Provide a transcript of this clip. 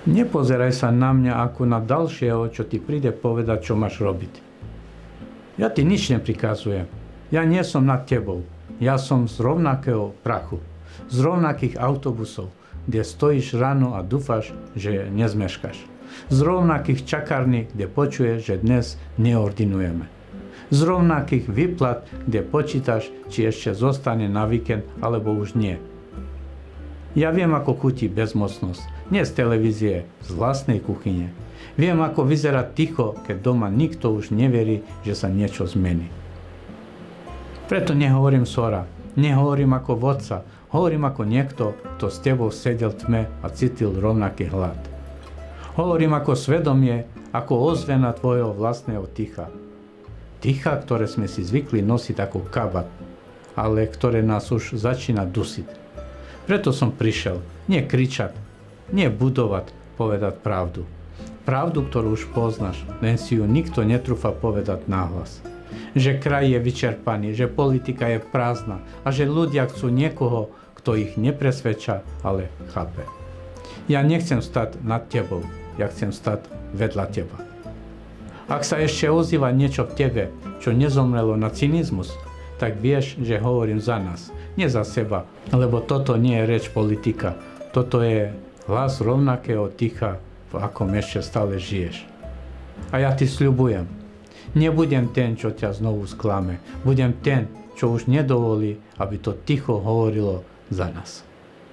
Nepozeraj sa na mňa ako na ďalšieho, čo ti príde povedať, čo máš robiť. Ja ti nič neprikazujem. Ja nie som nad tebou. Ja som z rovnakého prachu. Z rovnakých autobusov, kde stojíš ráno a dúfaš, že nezmeškaš. Z rovnakých čakární, kde počuješ, že dnes neordinujeme. Z rovnakých výplat, kde počítaš, či ešte zostane na víkend, alebo už nie. Ja viem, ako chutí bezmocnosť. Nie z televízie, z vlastnej kuchyne. Viem, ako vyzerá ticho, keď doma nikto už neverí, že sa niečo zmení. Preto nehovorím sora, nehovorím ako vodca, hovorím ako niekto, kto s tebou sedel v tme a cítil rovnaký hlad. Hovorím ako svedomie, ako ozvena tvojho vlastného ticha. Ticha, ktoré sme si zvykli nosiť ako kabát, ale ktoré nás už začína dusiť. Preto som prišiel, nie kričať, nie budovať, povedať pravdu. Pravdu, ktorú už poznáš, len si ju nikto netrúfa povedať nahlas. Že kraj je vyčerpaný, že politika je prázdna a že ľudia chcú niekoho, kto ich nepresvedča, ale chápe. Ja nechcem stať nad tebou, ja chcem stať vedľa teba. Ak sa ešte ozýva niečo v tebe, čo nezomrelo na cynizmus, tak vieš, že hovorím za nás, nie za seba, lebo toto nie je reč politika, toto je hlas rovnakého ticha, v akom ešte stále žiješ. A ja ti sľubujem, nebudem ten, čo ťa znovu sklame, budem ten, čo už nedovolí, aby to ticho hovorilo za nás.